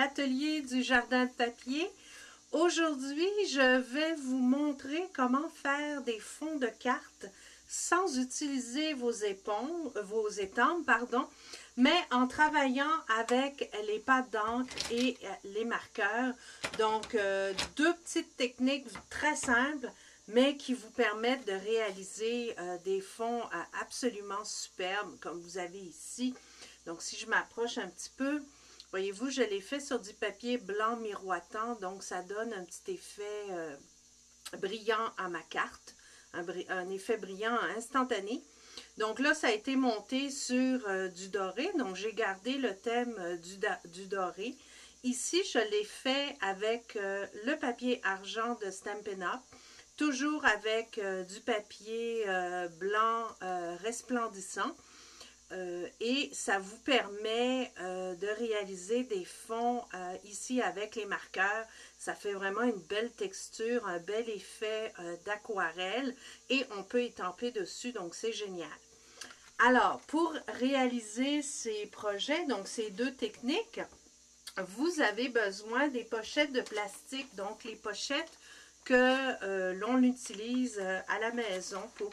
l'atelier du jardin de papier. Aujourd'hui, je vais vous montrer comment faire des fonds de cartes sans utiliser vos étampes, mais en travaillant avec les pâtes d'encre et les marqueurs. Donc, deux petites techniques très simples, mais qui vous permettent de réaliser des fonds absolument superbes, comme vous avez ici. Donc, si je m'approche un petit peu, voyez-vous, je l'ai fait sur du papier blanc miroitant, donc ça donne un petit effet brillant à ma carte, un effet brillant instantané. Donc là, ça a été monté sur du doré, donc j'ai gardé le thème du doré. Ici, je l'ai fait avec le papier argent de Stampin' Up, toujours avec du papier blanc resplendissant. Et ça vous permet de réaliser des fonds ici avec les marqueurs. Ça fait vraiment une belle texture, un bel effet d'aquarelle et on peut étamper dessus, donc c'est génial. Alors, pour réaliser ces projets, donc ces deux techniques, vous avez besoin des pochettes de plastique, donc les pochettes que l'on utilise à la maison pour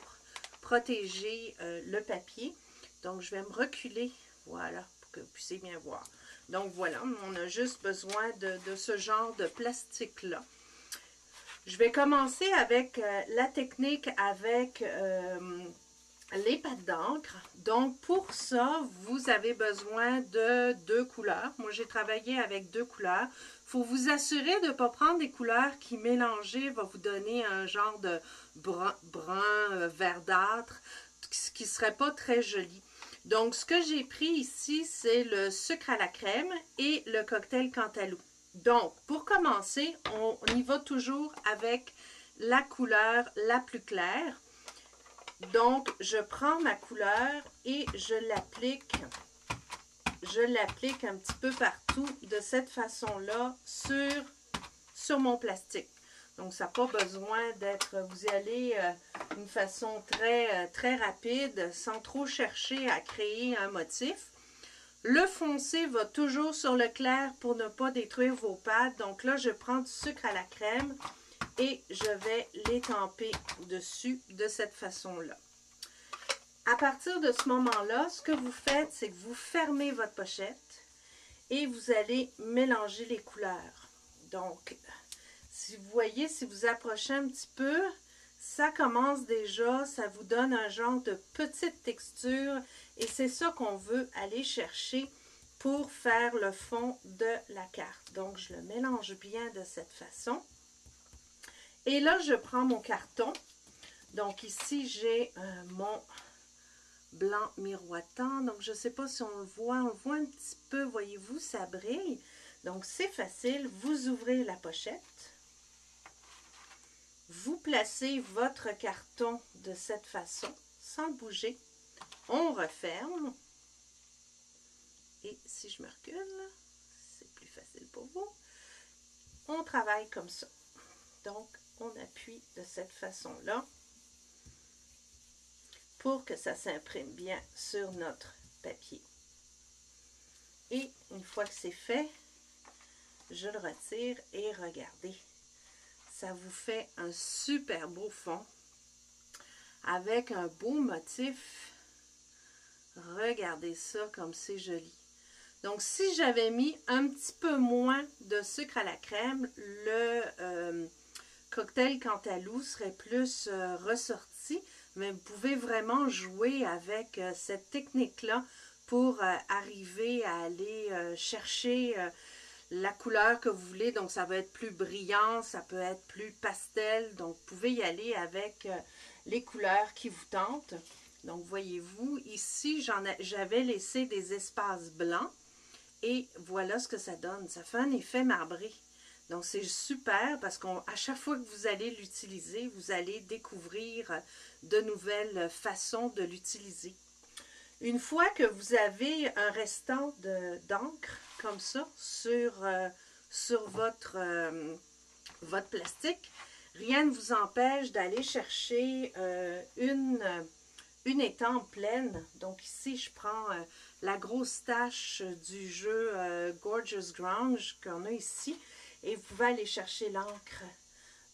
protéger le papier. Donc, je vais me reculer, voilà, pour que vous puissiez bien voir. Donc, voilà, on a juste besoin de ce genre de plastique-là. Je vais commencer avec la technique avec les pâtes d'encre. Donc, pour ça, vous avez besoin de deux couleurs. Moi, j'ai travaillé avec deux couleurs. Il faut vous assurer de ne pas prendre des couleurs qui, mélangées, va vous donner un genre de brun verdâtre, ce qui ne serait pas très joli. Donc, ce que j'ai pris ici, c'est le sucre à la crème et le cocktail Cantaloupe. Donc, pour commencer, on y va toujours avec la couleur la plus claire. Donc, je prends ma couleur et je l'applique un petit peu partout de cette façon-là sur mon plastique. Donc, ça n'a pas besoin d'être, vous y allez d'une façon très rapide, sans trop chercher à créer un motif. Le foncé va toujours sur le clair pour ne pas détruire vos pâtes. Donc là, je prends du sucre à la crème et je vais l'étamper dessus de cette façon-là. À partir de ce moment-là, ce que vous faites, c'est que vous fermez votre pochette et vous allez mélanger les couleurs. Donc, si vous voyez, si vous approchez un petit peu, ça commence déjà, ça vous donne un genre de petite texture et c'est ça qu'on veut aller chercher pour faire le fond de la carte. Donc, je le mélange bien de cette façon. Et là, je prends mon carton. Donc, ici, j'ai mon blanc miroitant. Donc, je ne sais pas si on le voit un petit peu, voyez-vous, ça brille. Donc, c'est facile. Vous ouvrez la pochette. Vous placez votre carton de cette façon, sans bouger. On referme. Et si je me recule, c'est plus facile pour vous. On travaille comme ça. Donc, on appuie de cette façon-là pour que ça s'imprime bien sur notre papier. Et une fois que c'est fait, je le retire et regardez. Ça vous fait un super beau fond avec un beau motif. Regardez ça comme c'est joli. Donc, si j'avais mis un petit peu moins de sucre à la crème, le cocktail Cantaloupe serait plus ressorti. Mais vous pouvez vraiment jouer avec cette technique-là pour arriver à aller chercher la couleur que vous voulez. Donc, ça va être plus brillant, ça peut être plus pastel. Donc, vous pouvez y aller avec les couleurs qui vous tentent. Donc, voyez-vous, ici, j'avais laissé des espaces blancs. Et voilà ce que ça donne. Ça fait un effet marbré. Donc, c'est super parce qu'à chaque fois que vous allez l'utiliser, vous allez découvrir de nouvelles façons de l'utiliser. Une fois que vous avez un restant d'encre comme ça sur votre plastique, rien ne vous empêche d'aller chercher une étampe pleine. Donc ici, je prends la grosse tache du jeu Gorgeous Grunge qu'on a ici. Et vous pouvez aller chercher l'encre.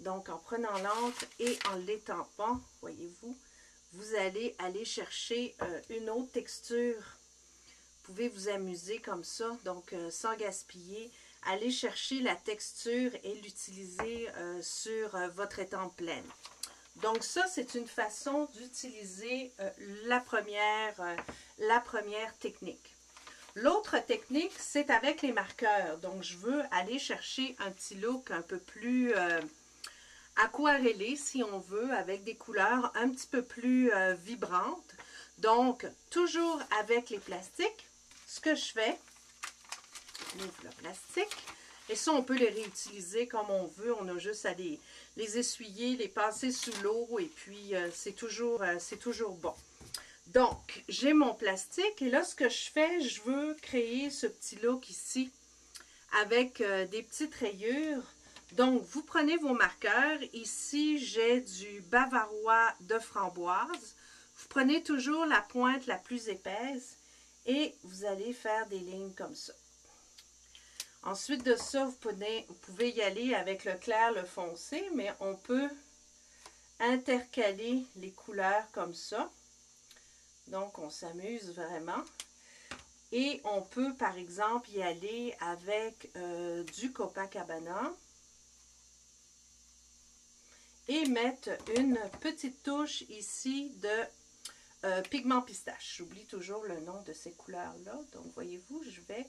Donc, en prenant l'encre et en l'étampant, voyez-vous, vous allez aller chercher une autre texture. Vous pouvez vous amuser comme ça, donc sans gaspiller. Allez chercher la texture et l'utiliser sur votre étampe pleine. Donc ça, c'est une façon d'utiliser la première technique. L'autre technique, c'est avec les marqueurs. Donc, je veux aller chercher un petit look un peu plus aquarellé, si on veut, avec des couleurs un petit peu plus vibrantes. Donc, toujours avec les plastiques, ce que je fais, j'ouvre le plastique, et ça, on peut les réutiliser comme on veut. On a juste à les essuyer, les passer sous l'eau, et puis c'est toujours bon. Donc, j'ai mon plastique, et là, ce que je fais, je veux créer ce petit look ici, avec des petites rayures. Donc, vous prenez vos marqueurs. Ici, j'ai du bavarois de framboise. Vous prenez toujours la pointe la plus épaisse et vous allez faire des lignes comme ça. Ensuite de ça, vous pouvez y aller avec le clair, le foncé, mais on peut intercaler les couleurs comme ça. Donc, on s'amuse vraiment. Et on peut, par exemple, y aller avec du Copacabana. Et mettre une petite touche ici de pigment pistache. J'oublie toujours le nom de ces couleurs-là. Donc, voyez-vous, je vais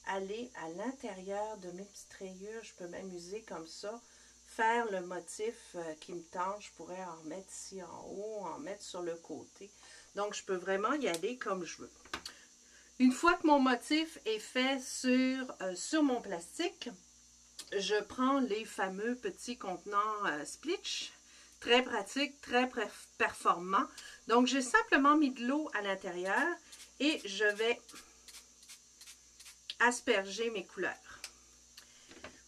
aller à l'intérieur de mes petites rayures. Je peux m'amuser comme ça, faire le motif qui me tente. Je pourrais en mettre ici en haut, en mettre sur le côté. Donc, je peux vraiment y aller comme je veux. Une fois que mon motif est fait sur mon plastique, je prends les fameux petits contenants Splitch, très pratique, très performant. Donc, j'ai simplement mis de l'eau à l'intérieur et je vais asperger mes couleurs.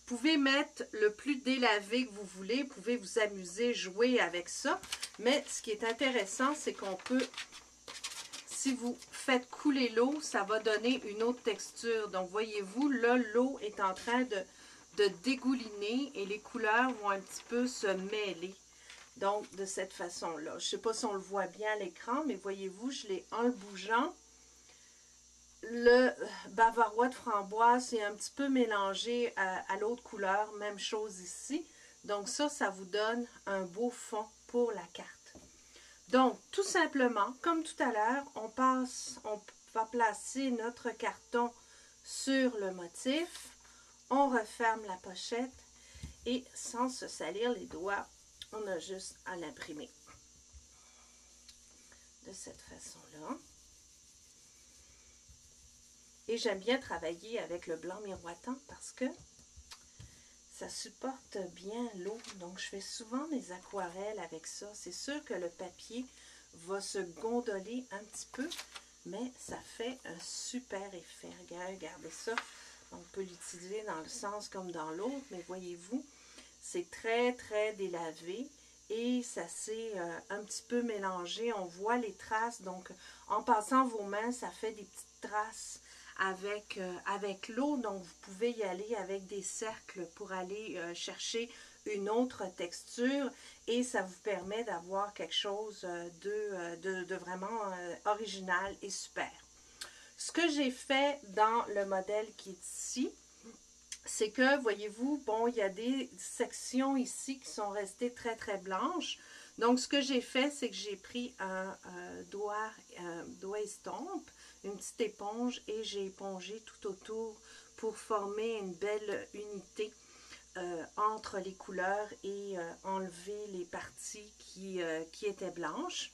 Vous pouvez mettre le plus délavé que vous voulez, vous pouvez vous amuser, jouer avec ça. Mais ce qui est intéressant, c'est qu'on peut, si vous faites couler l'eau, ça va donner une autre texture. Donc, voyez-vous, là, l'eau est en train de dégouliner et les couleurs vont un petit peu se mêler. Donc, de cette façon-là. Je ne sais pas si on le voit bien à l'écran, mais voyez-vous, je l'ai en le bougeant. Le bavarois de framboise est un petit peu mélangé à l'autre couleur. Même chose ici. Donc, ça vous donne un beau fond pour la carte. Donc, tout simplement, comme tout à l'heure, on va placer notre carton sur le motif. On referme la pochette et sans se salir les doigts, on a juste à l'imprimer. De cette façon-là. Et j'aime bien travailler avec le blanc miroitant parce que ça supporte bien l'eau. Donc, je fais souvent mes aquarelles avec ça. C'est sûr que le papier va se gondoler un petit peu, mais ça fait un super effet. Regardez ça. On peut l'utiliser dans le sens comme dans l'autre, mais voyez-vous, c'est très, très délavé et ça s'est un petit peu mélangé. On voit les traces, donc en passant vos mains, ça fait des petites traces avec l'eau. Donc, vous pouvez y aller avec des cercles pour aller chercher une autre texture et ça vous permet d'avoir quelque chose de vraiment original et super. Ce que j'ai fait dans le modèle qui est ici, c'est que, voyez-vous, bon, il y a des sections ici qui sont restées très, très blanches. Donc, ce que j'ai fait, c'est que j'ai pris un doigt estompe, une petite éponge, et j'ai épongé tout autour pour former une belle unité entre les couleurs et enlever les parties qui étaient blanches.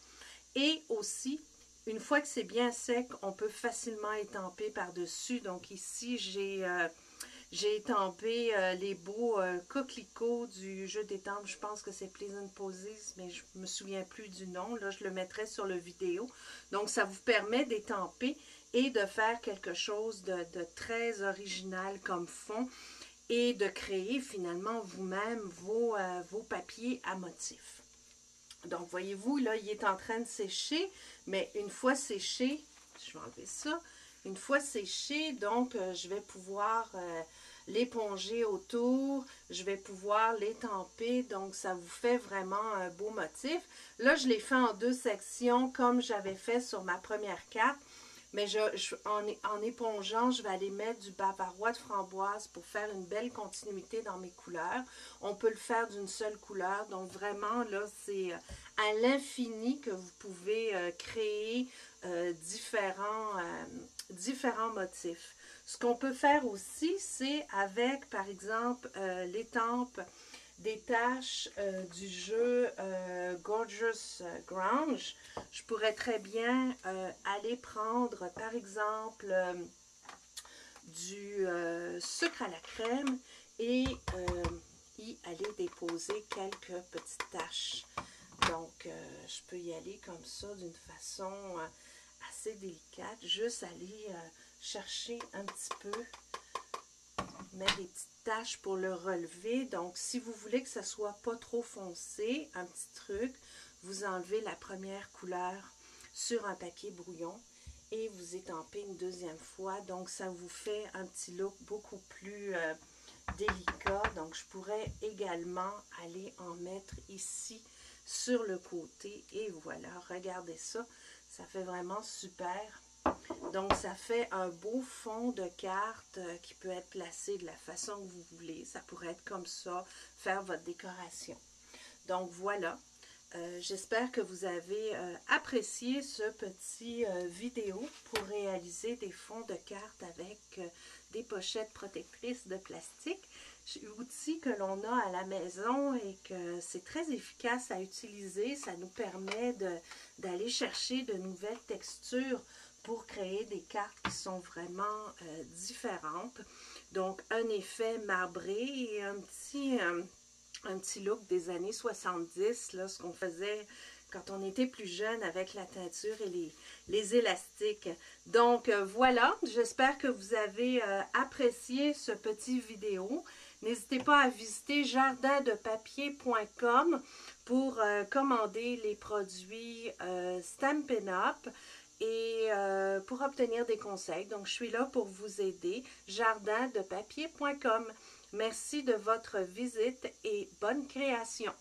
Et aussi, une fois que c'est bien sec, on peut facilement étamper par-dessus. Donc ici, j'ai étampé les beaux coquelicots du jeu d'étampe. Je pense que c'est Pleasant Poses, mais je ne me souviens plus du nom. Là, je le mettrai sur le vidéo. Donc, ça vous permet d'étamper et de faire quelque chose de très original comme fond et de créer finalement vous-même vos papiers à motifs. Donc, voyez-vous, là, il est en train de sécher, mais une fois séché, je vais enlever ça, Une fois séché, donc je vais pouvoir l'éponger autour, je vais pouvoir l'étamper, donc ça vous fait vraiment un beau motif. Là, je l'ai fait en 2 sections comme j'avais fait sur ma première carte, mais en épongeant, je vais aller mettre du bavarois de framboise pour faire une belle continuité dans mes couleurs. On peut le faire d'une seule couleur, donc vraiment, là, c'est à l'infini que vous pouvez créer différents motifs. Ce qu'on peut faire aussi, c'est avec, par exemple, l'étampe des taches du jeu Gorgeous Grange. Je pourrais très bien aller prendre, par exemple, du sucre à la crème et y aller déposer quelques petites taches. Donc, je peux y aller comme ça d'une façon assez délicate. Juste aller chercher un petit peu, mettre des petites taches pour le relever. Donc, si vous voulez que ça soit pas trop foncé, un petit truc, vous enlevez la première couleur sur un papier brouillon et vous étampez une deuxième fois. Donc, ça vous fait un petit look beaucoup plus délicat. Donc, je pourrais également aller en mettre ici sur le côté. Et voilà, regardez ça. Ça fait vraiment super. Donc, ça fait un beau fond de carte qui peut être placé de la façon que vous voulez. Ça pourrait être comme ça, faire votre décoration. Donc, voilà. J'espère que vous avez apprécié ce petit vidéo pour réaliser des fonds de cartes avec des pochettes protectrices de plastique. Outil que l'on a à la maison et que c'est très efficace à utiliser. Ça nous permet d'aller chercher de nouvelles textures pour créer des cartes qui sont vraiment différentes. Donc, un effet marbré et un petit look des années 70, là, ce qu'on faisait quand on était plus jeune avec la teinture et les élastiques. Donc, voilà, j'espère que vous avez apprécié ce petit vidéo. N'hésitez pas à visiter jardindepapier.com pour commander les produits Stampin' Up! Et pour obtenir des conseils. Donc, je suis là pour vous aider. jardindepapier.com. Merci de votre visite et bonne création.